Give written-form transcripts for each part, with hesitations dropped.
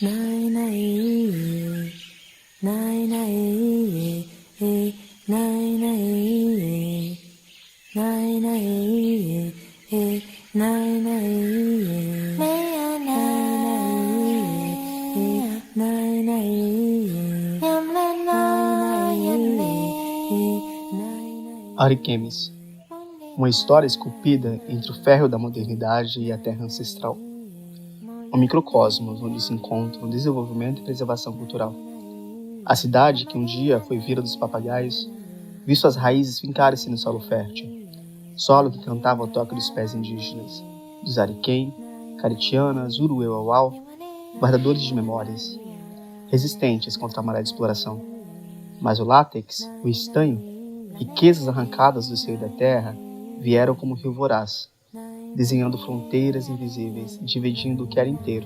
Nai nai nai nai nai nai nai nai nai nai meia nai nai yam la nai Ariquemes, uma história esculpida entre o ferro da modernidade e a terra ancestral. Um microcosmos onde se encontram desenvolvimento e preservação cultural. A cidade que um dia foi vila dos papagaios, viu suas raízes fincarem-se no solo fértil, solo que cantava ao toque dos pés indígenas, dos Ariquém, Caritianas, Uruauau, guardadores de memórias, resistentes contra a maré de exploração. Mas o látex, o estanho, riquezas arrancadas do seio da terra, vieram como um rio voraz, desenhando fronteiras invisíveis, dividindo o que era inteiro,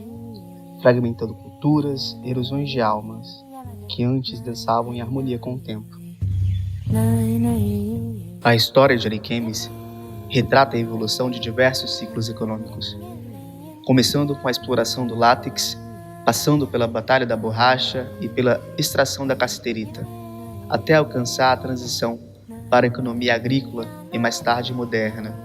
fragmentando culturas, erosões de almas, que antes dançavam em harmonia com o tempo. A história de Ariquemes retrata a evolução de diversos ciclos econômicos, começando com a exploração do látex, passando pela batalha da borracha e pela extração da cassiterita, até alcançar a transição para a economia agrícola e mais tarde moderna.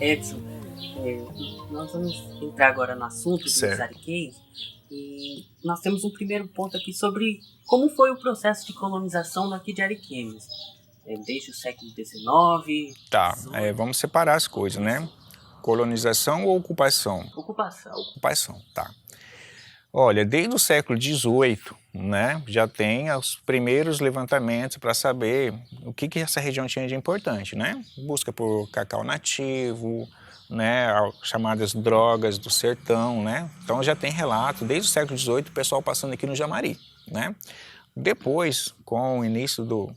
Edson, nós vamos entrar agora no assunto dos Certo. Ariquemes e nós temos um primeiro ponto aqui sobre como foi o processo de colonização aqui de Ariquemes, desde o século XIX. Tá, 18. vamos separar as coisas, né? Colonização ou ocupação? Ocupação. Ocupação, tá. Olha, desde o século XVIII, né, já tem os primeiros levantamentos para saber o que essa região tinha de importante, né? Busca por cacau nativo, né, chamadas drogas do sertão, né? Então já tem relato, desde o século XVIII, o pessoal passando aqui no Jamari, né? Depois, com o início do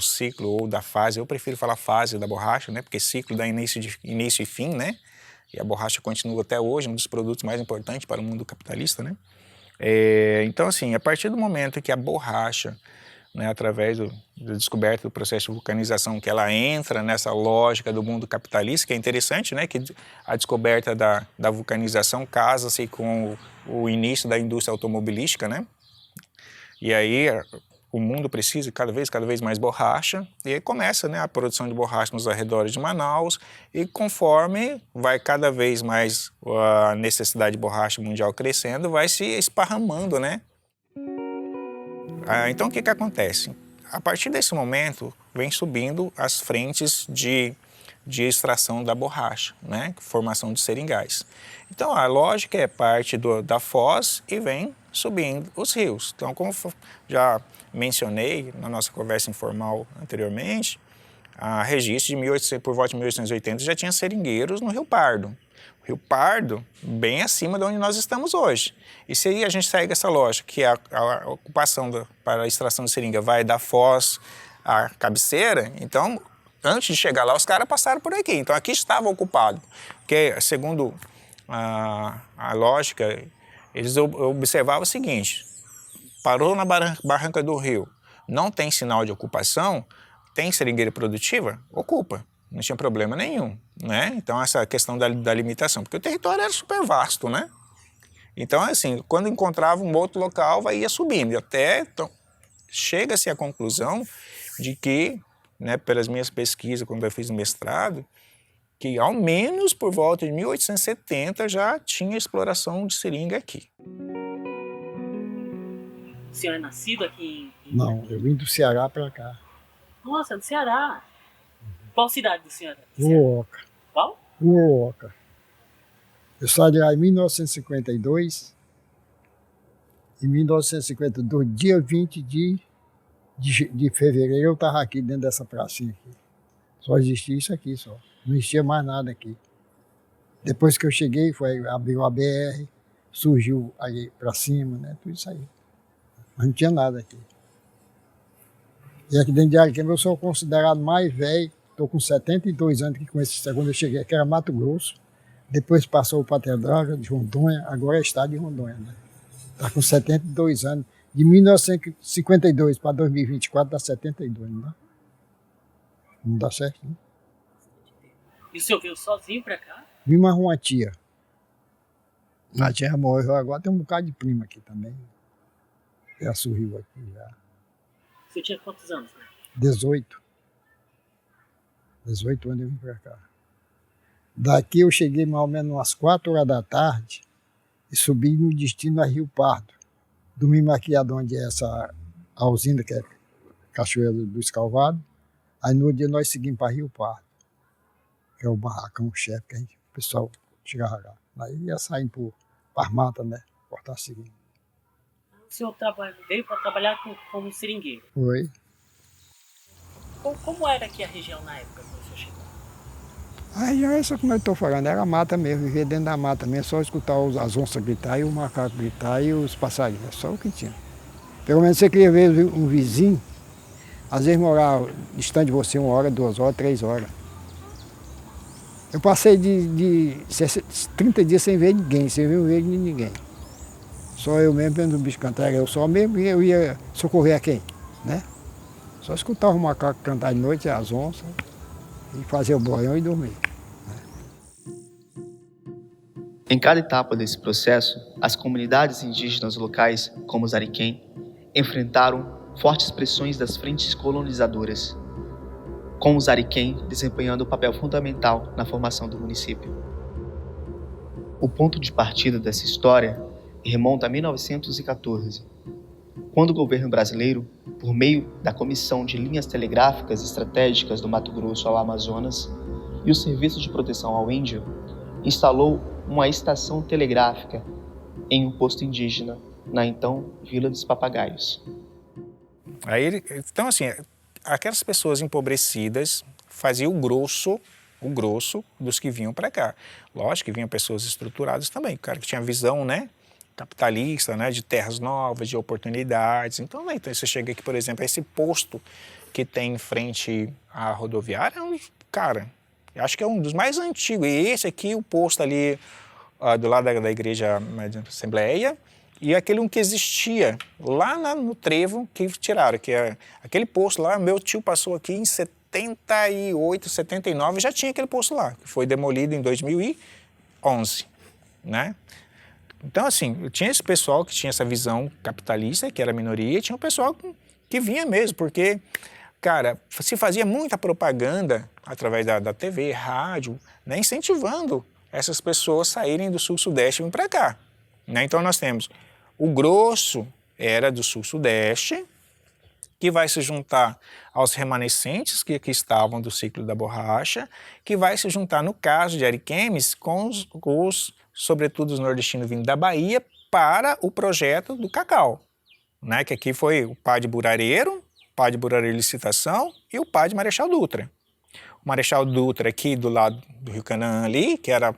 ciclo ou da fase, eu prefiro falar fase da borracha, né? Porque ciclo dá início e fim, né? E a borracha continua até hoje, um dos produtos mais importantes para o mundo capitalista, né? Então, assim, a partir do momento que a borracha, né, através da descoberta do processo de vulcanização, que ela entra nessa lógica do mundo capitalista, que é interessante, né? Que a descoberta da vulcanização casa-se com o início da indústria automobilística, né? E aí o mundo precisa cada vez mais borracha, e aí começa, né, a produção de borracha nos arredores de Manaus, e conforme vai cada vez mais a necessidade de borracha mundial crescendo, vai se esparramando, né? Então o que acontece? A partir desse momento vem subindo as frentes de extração da borracha, né? Formação de seringais. Então a lógica é parte da foz e vem subindo os rios. Então, como já mencionei na nossa conversa informal anteriormente, a registro por volta de 1880 já tinha seringueiros no Rio Pardo. O Rio Pardo, bem acima de onde nós estamos hoje. E se aí a gente segue essa lógica, que a ocupação para a extração de seringa vai da foz à cabeceira, então, antes de chegar lá, os caras passaram por aqui. Então, aqui estava ocupado. Porque, segundo a lógica, eles observavam o seguinte: parou na barranca do rio, não tem sinal de ocupação, tem seringueira produtiva? Ocupa. Não tinha problema nenhum, né? Então, essa questão da limitação, porque o território era super vasto, né? Então, assim, quando encontrava um outro local, ia subindo. E até então, chega-se à conclusão de que, né, pelas minhas pesquisas, quando eu fiz o mestrado, que ao menos por volta de 1870 já tinha exploração de seringa aqui. O senhor é nascido aqui em... Não, eu vim do Ceará para cá. Nossa, do Ceará. Qual cidade do senhor? Uoca. Qual? Uoca. Eu saí de lá em 1952. Em 1952, dia 20 de fevereiro, eu estava aqui dentro dessa pracinha aqui. Só existia isso aqui, só. Não existia mais nada aqui. Depois que eu cheguei, abriu a BR, surgiu aí para cima, né? Tudo isso aí. Mas não tinha nada aqui. E aqui dentro de Ariquemes eu sou considerado mais velho. Estou com 72 anos que conheci quando eu cheguei aqui, era Mato Grosso. Depois passou para Pedrógão, de Rondônia, agora é estado de Rondônia, né? Está com 72 anos. De 1952 para 2024 dá 72, não dá? Não dá certo, né? E o senhor veio sozinho pra cá? Vim mais uma tia. A tia morreu agora, tem um bocado de prima aqui também. Já sorriu aqui já. Você tinha quantos anos, né? 18. 18 anos eu vim para cá. Daqui eu cheguei mais ou menos umas 4 horas da tarde e subi no destino a Rio Pardo. Dormimos aqui onde é essa a usina, que é Cachoeira do Escalvado. Aí no dia nós seguimos para Rio Pardo, que é o barracão-chefe, que o pessoal chegava lá. Aí ia saindo para as matas, né? Cortar seguindo. O senhor veio para trabalhar como seringueiro. Foi. Como era aqui a região na época quando o senhor chegou? Aí é isso que eu estou falando, era mata mesmo, viver dentro da mata mesmo, só escutar as onças gritar e o macaco gritar e os passarinhos, é só o que tinha. Pelo menos você queria ver um vizinho, às vezes morava distante de você 1 hora, 2 horas, 3 horas. Eu passei de 30 dias sem ver ninguém, sem ver ninguém. Só eu mesmo vendo o bicho cantar, eu só mesmo, eu ia socorrer a quem, né? Só escutava o macaco cantar de noite, as onças, e fazer o boião e dormir. Em cada etapa desse processo, as comunidades indígenas locais, como os Ariquém, enfrentaram fortes pressões das frentes colonizadoras, com os Ariquém desempenhando um papel fundamental na formação do município. O ponto de partida dessa história remonta a 1914, quando o governo brasileiro, por meio da Comissão de Linhas Telegráficas Estratégicas do Mato Grosso ao Amazonas e o Serviço de Proteção ao Índio, instalou uma estação telegráfica em um posto indígena na então Vila dos Papagaios. Então, assim, aquelas pessoas empobrecidas faziam o grosso dos que vinham para cá. Lógico que vinham pessoas estruturadas também, o cara que tinha visão, né, capitalista, né, de terras novas, de oportunidades. Então, né, então você chega aqui, por exemplo, esse posto que tem em frente à rodoviária, cara, eu acho que é um dos mais antigos. E esse aqui, o posto ali do lado da igreja da Assembleia, e aquele um que existia lá no trevo que tiraram, que é aquele posto lá, meu tio passou aqui em 78, 79, já tinha aquele posto lá, que foi demolido em 2011, né? Então, assim, tinha esse pessoal que tinha essa visão capitalista, que era a minoria, e tinha o pessoal que vinha mesmo, porque, cara, se fazia muita propaganda através da TV, rádio, né, incentivando essas pessoas saírem do sul-sudeste e vir para cá, né? Então, nós temos o grosso era do sul-sudeste, que vai se juntar aos remanescentes que estavam do ciclo da borracha, que vai se juntar, no caso de Ariquemes, com sobretudo os nordestinos vindo da Bahia, para o projeto do cacau, né? Que aqui foi o Pá de Burareiro Licitação e o Pá de Marechal Dutra. O Marechal Dutra aqui do lado do Rio Canaã ali, que era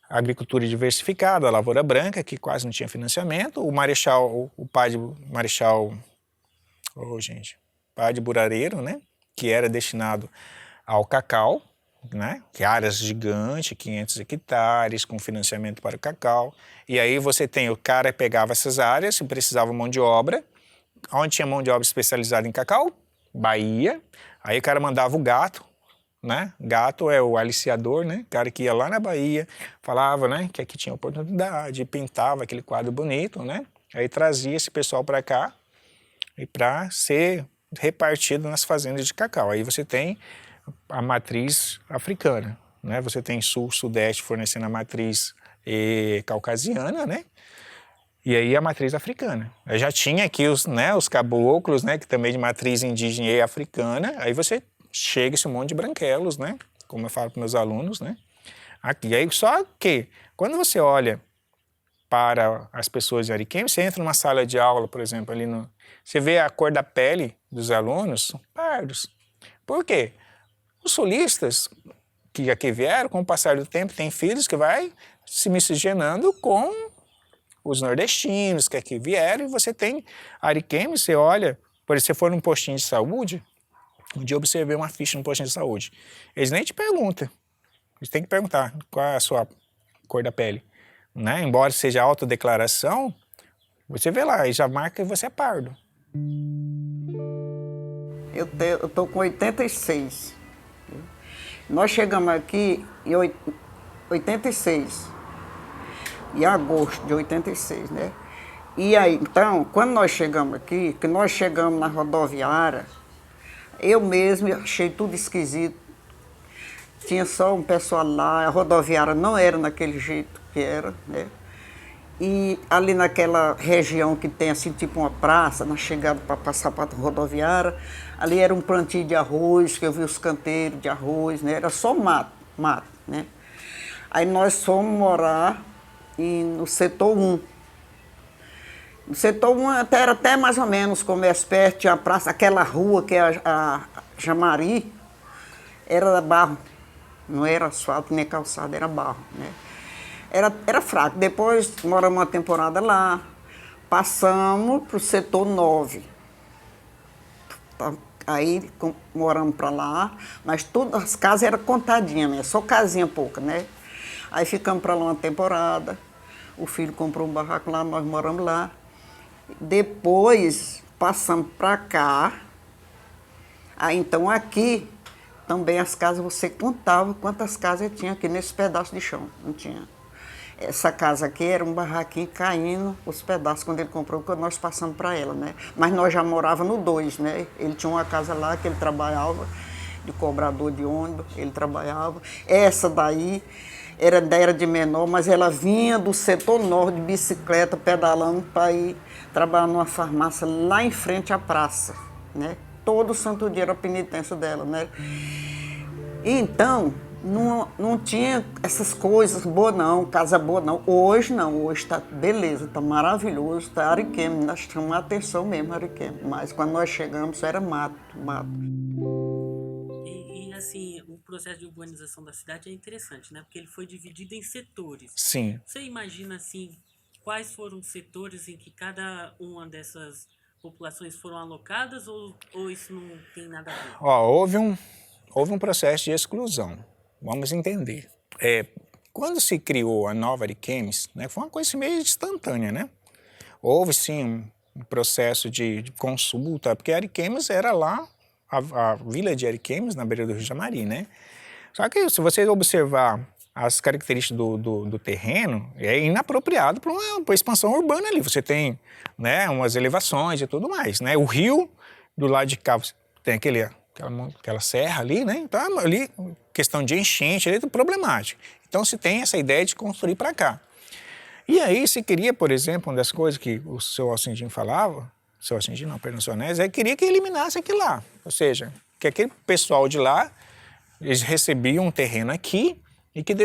a agricultura diversificada, a lavoura branca, que quase não tinha financiamento. O Pá de Marechal, Pá de Burareiro, né? Que era destinado ao cacau, né? Que áreas gigantes, 500 hectares, com financiamento para o cacau. E aí você tem, o cara pegava essas áreas, precisava de mão de obra. Onde tinha mão de obra especializada em cacau? Bahia. Aí o cara mandava o gato, né? Gato é o aliciador, né? O cara que ia lá na Bahia, falava, né, que aqui tinha oportunidade, pintava aquele quadro bonito, né? Aí trazia esse pessoal para cá e para ser repartido nas fazendas de cacau. Aí você tem a matriz africana, né? Você tem sul-sudeste fornecendo a matriz caucasiana, né? E aí a matriz africana. Eu já tinha aqui os caboclos, né? Que também de matriz indígena e africana. Aí você chega esse monte de branquelos, né? Como eu falo para meus alunos, né? Aqui. Aí, só que quando você olha para as pessoas de Ariquemes, você entra numa sala de aula, por exemplo, você vê a cor da pele dos alunos, são pardos. Por quê? Os sulistas que aqui vieram, com o passar do tempo, têm filhos que vai se miscigenando com os nordestinos que aqui vieram, e você tem Ariquemes, você olha, por exemplo, se você for num postinho de saúde, um dia eu observei uma ficha no postinho de saúde, eles nem te perguntam, eles têm que perguntar qual é a sua cor da pele, né? Embora seja autodeclaração, você vê lá, e já marca que você é pardo. Eu tô com 86. Nós chegamos aqui em 86, em agosto de 86, né? E aí, então, quando nós chegamos aqui, que nós chegamos na rodoviária, eu mesmo achei tudo esquisito. Tinha só um pessoal lá, a rodoviária não era naquele jeito que era, né? E ali naquela região que tem assim, tipo uma praça, na chegada para passar para a rodoviária, ali era um plantio de arroz, que eu vi os canteiros de arroz, né? Era só mato, né? Aí nós fomos morar no setor 1. No setor 1 era até mais ou menos comércio perto, tinha a praça, aquela rua que é a Jamari, era barro, não era asfalto nem calçada, era barro, né? Era fraco. Depois moramos uma temporada lá, passamos para o setor 9. Aí moramos para lá, mas todas as casas eram contadinhas, né? Só casinha pouca, né? Aí ficamos para lá uma temporada, o filho comprou um barraco lá, nós moramos lá. Depois passamos para cá, aí então aqui também as casas, você contava quantas casas tinha aqui nesse pedaço de chão, não tinha. Essa casa aqui era um barraquinho caindo, os pedaços, quando ele comprou, quando nós passamos para ela, né? Mas nós já morávamos no 2, né? Ele tinha uma casa lá que ele trabalhava, de cobrador de ônibus, ele trabalhava. Essa daí era de menor, mas ela vinha do setor norte de bicicleta, pedalando para ir trabalhar numa farmácia lá em frente à praça, né? Todo santo dia era a penitência dela, né? E então, não tinha essas coisas boas não, casa boa não. Hoje não, hoje está beleza, está maravilhoso, está Ariquemes, nós chamamos a atenção mesmo Ariquemes, mas quando nós chegamos era mato. E assim, o processo de urbanização da cidade é interessante, né? Porque ele foi dividido em setores. Sim. Você imagina assim, quais foram os setores em que cada uma dessas populações foram alocadas ou isso não tem nada a ver? Ó, houve um processo de exclusão. Vamos entender. Quando se criou a nova Ariquemes, né, foi uma coisa meio instantânea, né? Houve, sim, um processo de consulta, porque Ariquemes era lá, a vila de Ariquemes, na beira do Rio Jamari, né? Só que se você observar as características do terreno, é inapropriado para uma expansão urbana ali. Você tem, né, umas elevações e tudo mais, né? O rio, do lado de cá, tem aquela serra ali, né? Então, ali, questão de enchente, ali é problemático. Então, se tem essa ideia de construir para cá. E aí, se queria, por exemplo, uma das coisas que o seu Alcindinho falava, seu Alcindinho não, perdão, seu Onésio, queria que eliminasse aquilo lá. Ou seja, que aquele pessoal de lá, eles recebiam um terreno aqui e que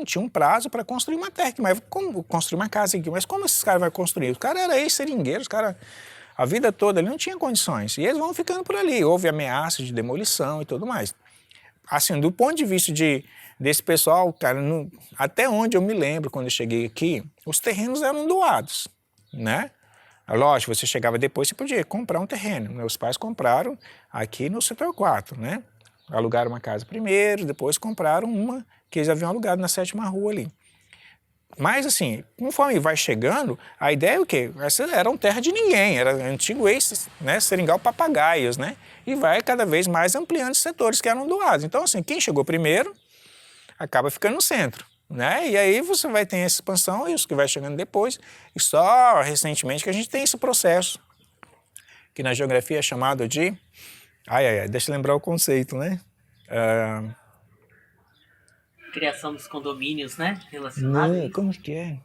tinha um prazo para construir uma terra. Mas como construir uma casa aqui? Mas como esses caras vão construir? Os caras eram ex-seringueiros, os caras... A vida toda ali não tinha condições. E eles vão ficando por ali. Houve ameaça de demolição e tudo mais. Assim, do ponto de vista desse pessoal, cara, até onde eu me lembro, quando eu cheguei aqui, os terrenos eram doados, né? Lógico, você chegava depois, você podia comprar um terreno. Meus pais compraram aqui no setor 4, né? Alugaram uma casa primeiro, depois compraram uma que eles haviam alugado na 7ª rua ali. Mas, assim, conforme vai chegando, a ideia é o quê? Essa era uma terra de ninguém, era antigo né, seringal papagaios, né? E vai cada vez mais ampliando os setores que eram doados. Então, assim, quem chegou primeiro acaba ficando no centro, né? E aí você vai ter essa expansão e os que vai chegando depois. E só recentemente que a gente tem esse processo, que na geografia é chamado de... deixa eu lembrar o conceito, né? Criação dos condomínios, né? Relacionados. Como que é?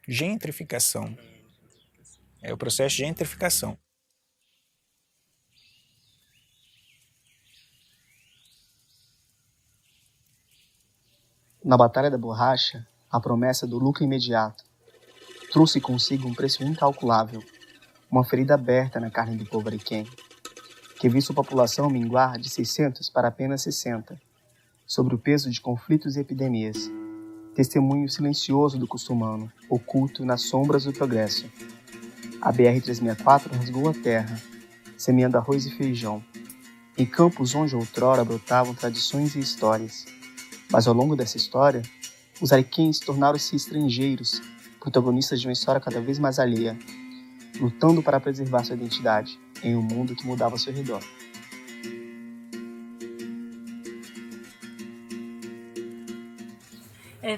Gentrificação. É o processo de gentrificação. Na Batalha da Borracha, a promessa do lucro imediato trouxe consigo um preço incalculável, uma ferida aberta na carne do povo ariquenho, que viu sua população minguar de 600 para apenas 60, sobre o peso de conflitos e epidemias, testemunho silencioso do custo humano, oculto nas sombras do progresso. A BR-364 rasgou a terra, semeando arroz e feijão, em campos onde outrora brotavam tradições e histórias. Mas ao longo dessa história, os ariquenses tornaram-se estrangeiros, protagonistas de uma história cada vez mais alheia, lutando para preservar sua identidade em um mundo que mudava ao seu redor.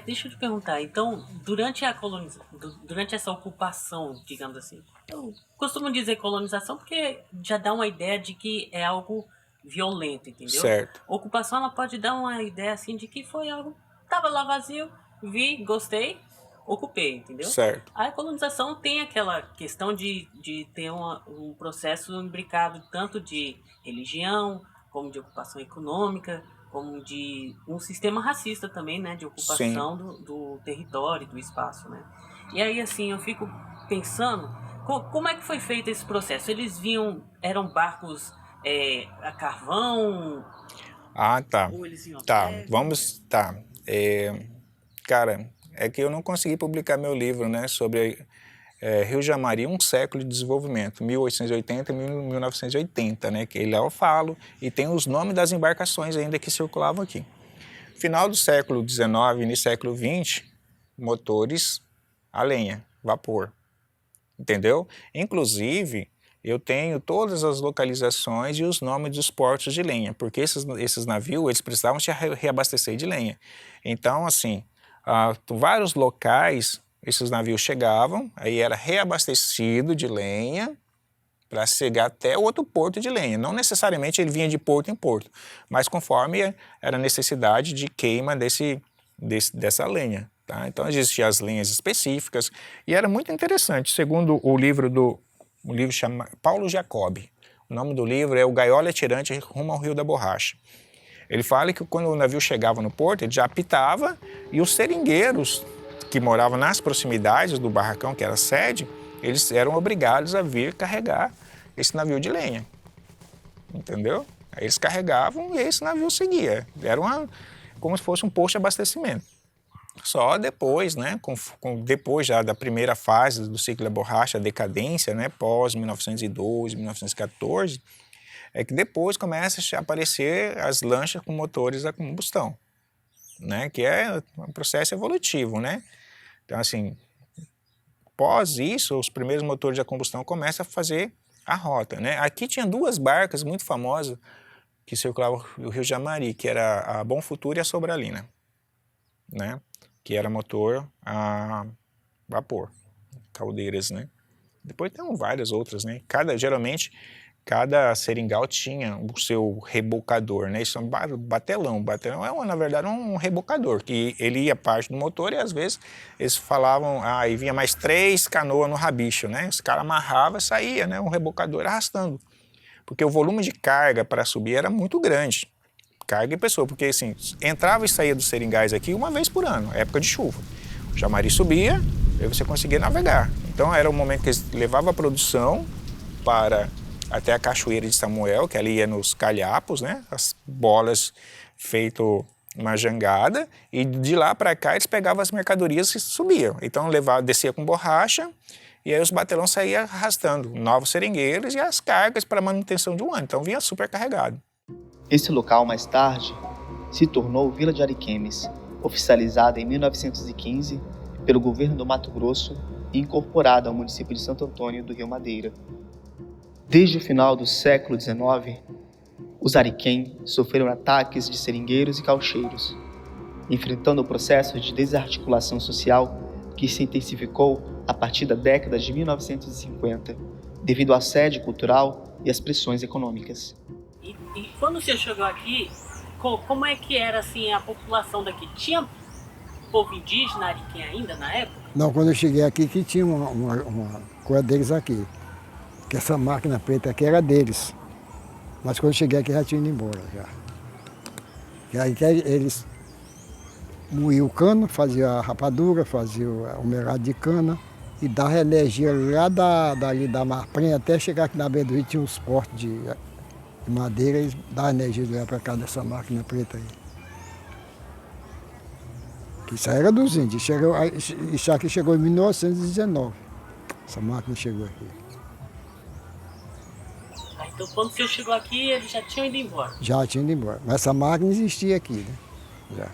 Deixa eu te perguntar, então, durante essa ocupação, digamos assim, eu costumo dizer colonização porque já dá uma ideia de que é algo violento, entendeu? Certo. Ocupação, ela pode dar uma ideia, assim, de que foi algo, tava lá vazio, vi, gostei, ocupei, entendeu? Certo. A colonização tem aquela questão de ter um processo imbricado tanto de religião, como de ocupação econômica, como de um sistema racista também, né, de ocupação do território, do espaço, né. E aí, assim, eu fico pensando, como é que foi feito esse processo? Eles eram barcos a carvão? Ah, tá. Ou eles iam a Tá, pé? Cara, é que eu não consegui publicar meu livro, né, sobre Rio Jamari, um século de desenvolvimento, 1880 e 1980, né, que lá eu falo, e tem os nomes das embarcações ainda que circulavam aqui. Final do século XIX, início do século XX, motores a lenha, vapor, entendeu? Inclusive, eu tenho todas as localizações e os nomes dos portos de lenha, porque esses navios, eles precisavam se reabastecer de lenha. Então, assim, vários locais, esses navios chegavam, aí era reabastecido de lenha para chegar até outro porto de lenha. Não necessariamente ele vinha de porto em porto, mas conforme era a necessidade de queima dessa lenha. Tá? Então existiam as lenhas específicas e era muito interessante. Segundo o livro chama Paulo Jacobi, o nome do livro é O Gaiola Tirante Rumo ao Rio da Borracha. Ele fala que quando o navio chegava no porto, ele já apitava e os seringueiros que moravam nas proximidades do barracão, que era a sede, eles eram obrigados a vir carregar esse navio de lenha, entendeu? Aí eles carregavam e esse navio seguia. Era como se fosse um posto de abastecimento. Só depois, né, depois já da primeira fase do ciclo da borracha, a decadência, né, pós 1912, 1914, é que depois começa a aparecer as lanchas com motores a combustão, né, que é um processo evolutivo, né? Então, assim, após isso, os primeiros motores a combustão começam a fazer a rota, né? Aqui tinha duas barcas muito famosas que circulavam o Rio Jamari, que era a Bom Futuro e a Sobralina, né? Que era motor a vapor, caldeiras, né? Depois tem várias outras, né? Geralmente, cada seringal tinha o seu rebocador, né? Isso é um batelão. Batelão é, na verdade, um rebocador, que ele ia parte do motor e, às vezes, eles falavam, e vinha mais 3 canoas no rabicho, né? Os caras amarravam e saía, né? Um rebocador arrastando. Porque o volume de carga para subir era muito grande. Carga e pessoa, porque, assim, entrava e saía dos seringais aqui uma vez por ano, época de chuva. O Jamari subia, aí você conseguia navegar. Então, era o momento que eles levavam a produção até a Cachoeira de Samuel, que ali ia nos calhapos, né? As bolas feito uma jangada, e de lá para cá eles pegavam as mercadorias e subiam. Então descia com borracha, e aí os batelões saíam arrastando novos seringueiros e as cargas para manutenção de um ano. Então vinha super carregado. Esse local, mais tarde, se tornou Vila de Ariquemes, oficializada em 1915 pelo governo do Mato Grosso e incorporada ao município de Santo Antônio do Rio Madeira. Desde o final do século XIX, os ariquém sofreram ataques de seringueiros e caucheiros, enfrentando o processo de desarticulação social que se intensificou a partir da década de 1950, devido à sede cultural e às pressões econômicas. E quando você chegou aqui, como é que era assim a população daqui? Tinha povo indígena ariquém ainda na época? Não, quando eu cheguei aqui, que tinha uma coisa deles aqui. Que essa máquina preta aqui era deles. Mas quando eu cheguei aqui já tinha ido embora. E aí eles moíam o cano, faziam a rapadura, faziam o melado de cana e dava energia lá dali da Marprenha até chegar aqui na beira do rio, tinha uns portos de madeira e dava energia de lá para cá dessa máquina preta aí. Que isso aí era dos índios. Isso aqui chegou em 1919. Essa máquina chegou aqui. Então, quando o senhor chegou aqui, eles já tinham ido embora. Já tinha ido embora. Mas essa máquina existia aqui, né? Já. O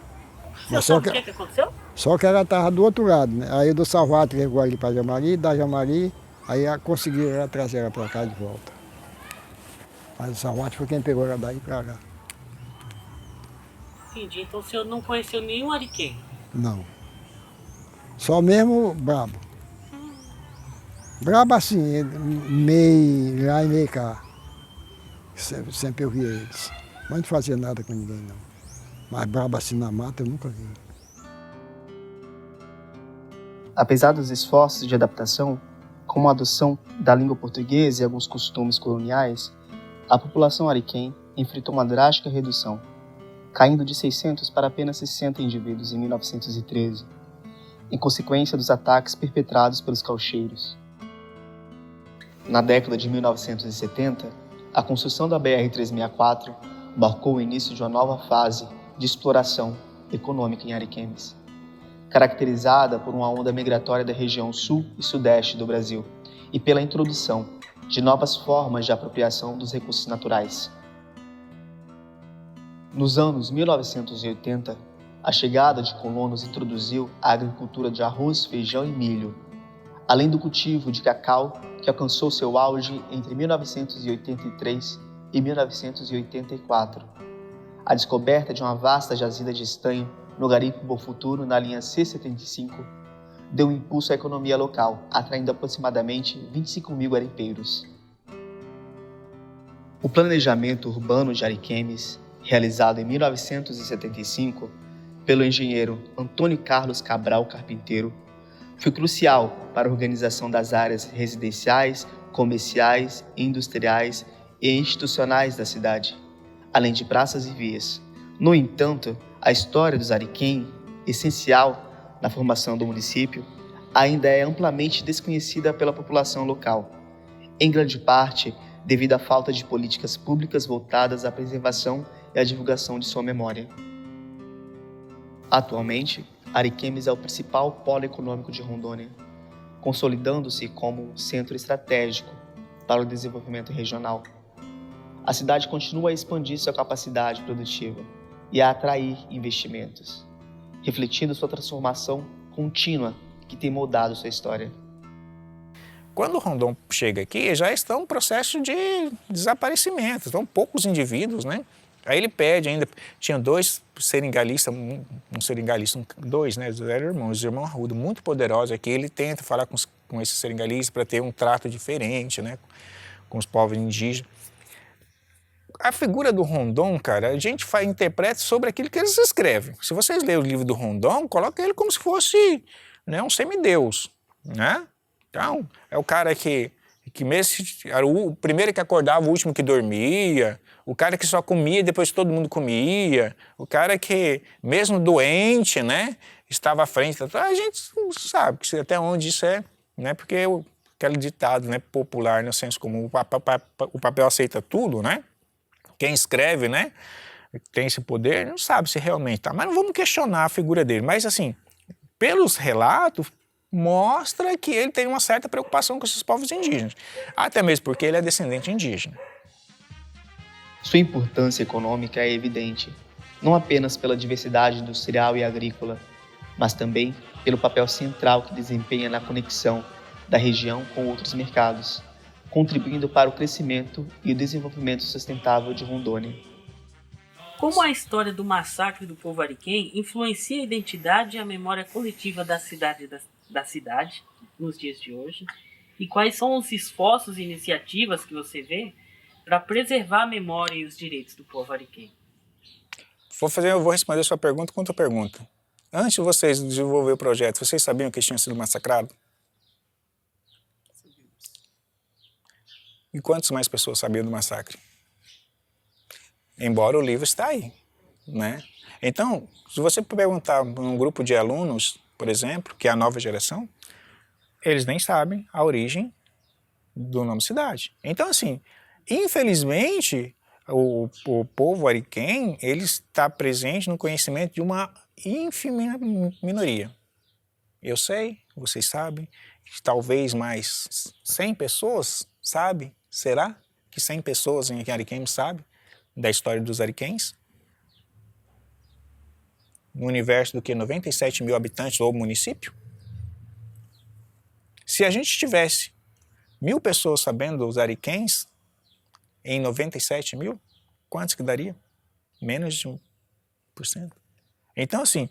senhor Mas só sabe o que aconteceu? Só que ela estava do outro lado, né? Aí do Salvato levou ali para Jamari, da Jamari, aí conseguiram trazer ela para cá de volta. Mas o Salvato foi quem pegou ela daí para cá. Entendi. Então o senhor não conheceu nenhum ariquém? Não. Só mesmo brabo. Brabo assim, meio lá e meio cá. Sempre eu via eles. Mas não fazia nada com ninguém, não. Mas brabo assim na mata eu nunca vi. Apesar dos esforços de adaptação, como a adoção da língua portuguesa e alguns costumes coloniais, a população ariquém enfrentou uma drástica redução, caindo de 600 para apenas 60 indivíduos em 1913, em consequência dos ataques perpetrados pelos caucheiros. Na década de 1970, a construção da BR-364 marcou o início de uma nova fase de exploração econômica em Ariquemes, caracterizada por uma onda migratória da região sul e sudeste do Brasil e pela introdução de novas formas de apropriação dos recursos naturais. Nos anos 1980, a chegada de colonos introduziu a agricultura de arroz, feijão e milho, além do cultivo de cacau, que alcançou seu auge entre 1983 e 1984. A descoberta de uma vasta jazida de estanho no garimpo Bofuturo, na linha C-75, deu um impulso à economia local, atraindo aproximadamente 25 mil garimpeiros. O planejamento urbano de Ariquemes, realizado em 1975 pelo engenheiro Antônio Carlos Cabral Carpinteiro, foi crucial para a organização das áreas residenciais, comerciais, industriais e institucionais da cidade, além de praças e vias. No entanto, a história dos Ariquém, essencial na formação do município, ainda é amplamente desconhecida pela população local, em grande parte devido à falta de políticas públicas voltadas à preservação e à divulgação de sua memória. Atualmente, Ariquemes é o principal polo econômico de Rondônia, consolidando-se como um centro estratégico para o desenvolvimento regional. A cidade continua a expandir sua capacidade produtiva e a atrair investimentos, refletindo sua transformação contínua que tem moldado sua história. Quando o Rondon chega aqui, já está um processo de desaparecimento, estão poucos indivíduos, né? Aí ele pede ainda, tinha dois seringalistas, dois, né? Eram irmãos, os irmãos Arruda, muito poderosos aqui. Ele tenta falar com esses seringalistas para ter um trato diferente, né? Com os povos indígenas. A figura do Rondon, cara, a gente interpreta sobre aquilo que eles escrevem. Se vocês lerem o livro do Rondon, coloca ele como se fosse, né, um semideus, né? Então, é o cara que mesmo era o primeiro que acordava, o último que dormia, o cara que só comia depois que todo mundo comia, o cara que, mesmo doente, né, estava à frente. A gente sabe que até onde isso é, né, porque aquele ditado, né, popular, no senso comum, o papel aceita tudo, né? Quem escreve, né, tem esse poder, não sabe se realmente tá. Mas não vamos questionar a figura dele. Mas, assim, pelos relatos, mostra que ele tem uma certa preocupação com esses povos indígenas. Até mesmo porque ele é descendente indígena. Sua importância econômica é evidente, não apenas pela diversidade industrial e agrícola, mas também pelo papel central que desempenha na conexão da região com outros mercados, contribuindo para o crescimento e o desenvolvimento sustentável de Rondônia. Como a história do massacre do povo ariquém influencia a identidade e a memória coletiva da cidade nos dias de hoje? E quais são os esforços e iniciativas que você vê para preservar a memória e os direitos do povo ariquém? Eu vou responder a sua pergunta com outra pergunta. Antes de vocês desenvolver o projeto, vocês sabiam que eles tinham sido massacrados? E quantas mais pessoas sabiam do massacre? Embora o livro está aí, né? Então, se você perguntar para um grupo de alunos, por exemplo, que é a nova geração, eles nem sabem a origem do nome cidade. Então, assim, infelizmente, o povo ariquém, ele está presente no conhecimento de uma ínfima minoria. Eu sei, vocês sabem, que talvez mais 100 pessoas sabem. Será que 100 pessoas em Ariquemes sabem da história dos ariquemes? No universo do que 97 mil habitantes ou município? Se a gente tivesse 1.000 pessoas sabendo dos ariquemes em 97 mil, quantos que daria? Menos de 1%. Então, assim,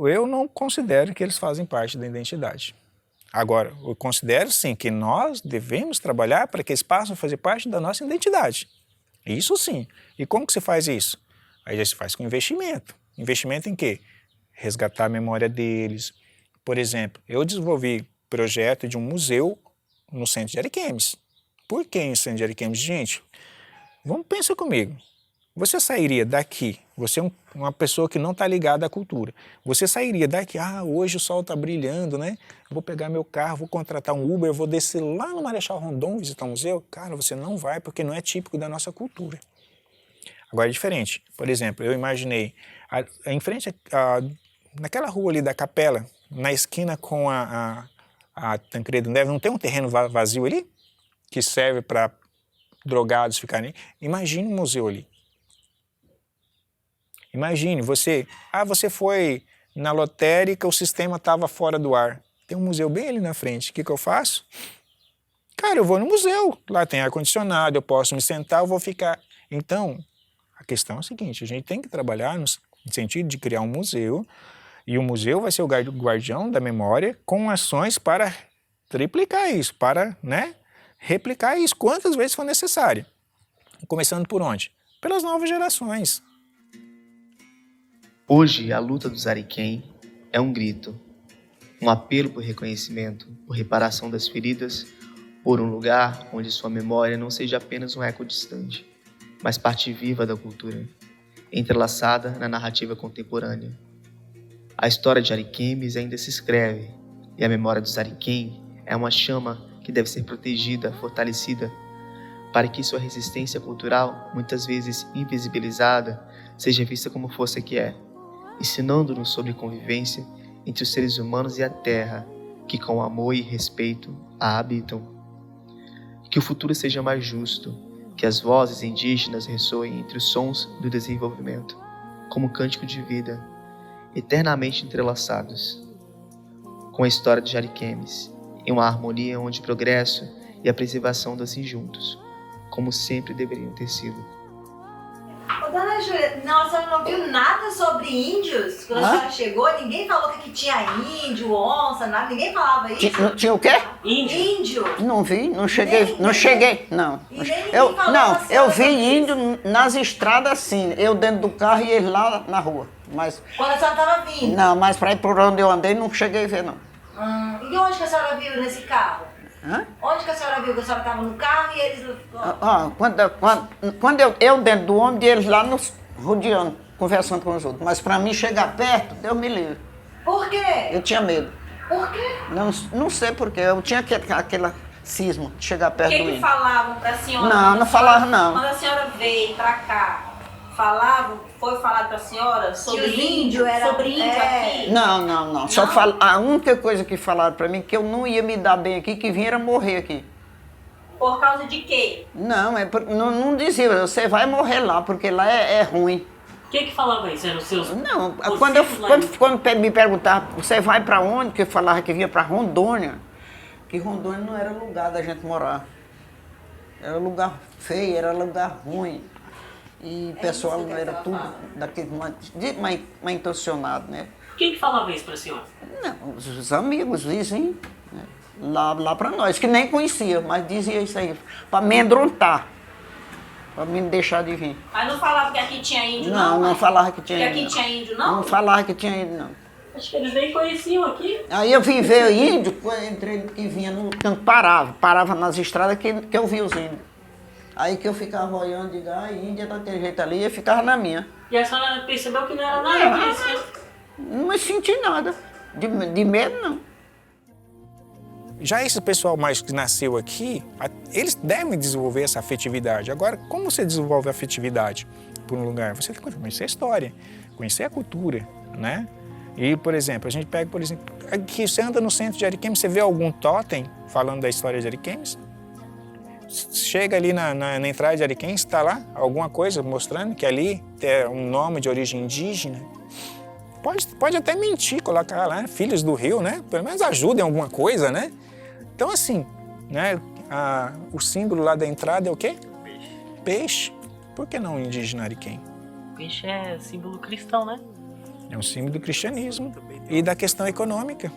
eu não considero que eles fazem parte da identidade. Agora, eu considero, sim, que nós devemos trabalhar para que eles passem a fazer parte da nossa identidade. Isso sim. E como que se faz isso? Aí já se faz com investimento. Investimento em quê? Resgatar a memória deles. Por exemplo, eu desenvolvi projeto de um museu no centro de Ariquemes. Por que no centro de Ariquemes? Gente, pensa comigo. Você sairia daqui, você é uma pessoa que não está ligada à cultura. Você sairia daqui, hoje o sol está brilhando, né? Vou pegar meu carro, vou contratar um Uber, vou descer lá no Marechal Rondon visitar um museu. Cara, você não vai porque não é típico da nossa cultura. Agora é diferente. Por exemplo, eu imaginei, em frente, naquela rua ali da Capela, na esquina com a Tancredo Neves, não tem um terreno vazio ali? Que serve para drogados ficarem. Imagine um museu ali. Imagine, você foi na lotérica, o sistema estava fora do ar. Tem um museu bem ali na frente. O que eu faço? Cara, eu vou no museu. Lá tem ar-condicionado, eu posso me sentar, eu vou ficar. Então, a questão é a seguinte, a gente tem que trabalhar no sentido de criar um museu, e o museu vai ser o guardião da memória com ações para triplicar isso, para, replicar isso quantas vezes for necessário. Começando por onde? Pelas novas gerações. Hoje, a luta dos Ariquém é um grito, um apelo por reconhecimento, por reparação das feridas, por um lugar onde sua memória não seja apenas um eco distante, mas parte viva da cultura, entrelaçada na narrativa contemporânea. A história de Ariquemes ainda se escreve, e a memória dos Ariquém é uma chama que deve ser protegida, fortalecida, para que sua resistência cultural, muitas vezes invisibilizada, seja vista como força que é, ensinando-nos sobre convivência entre os seres humanos e a terra, que com amor e respeito a habitam. Que o futuro seja mais justo, que as vozes indígenas ressoem entre os sons do desenvolvimento, como cântico de vida, eternamente entrelaçados, com a história de Ariquemes, em uma harmonia onde o progresso e a preservação dançam juntos, como sempre deveriam ter sido. Ô, dona Júlia, a senhora não viu nada sobre índios? Quando a senhora chegou, ninguém falou que aqui tinha índio, onça, nada, ninguém falava isso? Tinha o quê? Índio. Não vi, não cheguei, não. E nem ninguém falou assim, Eu vi sobre índio nas estradas assim, eu dentro do carro e eles lá na rua. Mas, quando a senhora estava vindo? não, mas para ir por onde eu andei, não cheguei a ver, não. E onde que a senhora viu nesse carro? Hã? Onde que a senhora viu? Que a senhora estava no carro e eles... Quando eu dentro do ônibus e eles lá nos rodeando, conversando com os outros. Mas para mim chegar perto, Deus me livre. Por quê? Eu tinha medo. Por quê? Não sei por quê, eu tinha aquela cisma de chegar O perto do que índio. falavam pra senhora? Não, não falavam, não. Quando a senhora veio pra cá, foi falado pra senhora sobre os índios era- sobre índio aqui? Não. Só a única coisa que falaram para mim que eu não ia me dar bem aqui, que vinha era morrer aqui. Por causa de quê? Não, não dizia, você vai morrer lá, porque lá é ruim. O que falava isso? Eram os seus... Não, conceitos lá quando me perguntavam, você vai para onde? Que eu falava que vinha para Rondônia, que Rondônia não era lugar da gente morar. Era lugar feio, era lugar ruim. E o pessoal não era tudo daquele mais intencionado, né? Quem falava isso pra senhora? Não, os amigos, vizinhos, né? Lá para nós, que nem conhecia, mas dizia isso aí, para me amedrontar, para me deixar de vir. Mas não falava que aqui tinha índio, não? Não falava que tinha Que índio. aqui tinha índio, não? Não falava que tinha índio, não. Acho que eles nem conheciam aqui. Aí eu vim ver índio, quando entrei que vinha no canto, parava nas estradas que eu via os índios. Aí que eu ficava olhando, digo, Índia daquele jeito ali, e eu ficava na minha. E a senhora percebeu que não era nada disso. Não senti nada, de medo não. Já esse pessoal mais que nasceu aqui, eles devem desenvolver essa afetividade. Agora, como você desenvolve a afetividade? por um lugar, você tem que conhecer a história, conhecer a cultura, né? E, por exemplo, a gente pega, por exemplo, aqui você anda no centro de Ariquemes, você vê algum totem falando da história de Ariquemes? Chega ali na entrada de Ariquemes, está lá alguma coisa mostrando que ali é um nome de origem indígena? Pode até mentir, colocar lá, Filhos do Rio, né? Pelo menos ajuda em alguma coisa, né? Então, assim, né? O símbolo lá da entrada é o quê? Peixe. Por que não indígena Ariquém? Peixe é símbolo cristão, né? É um símbolo do cristianismo e da questão econômica.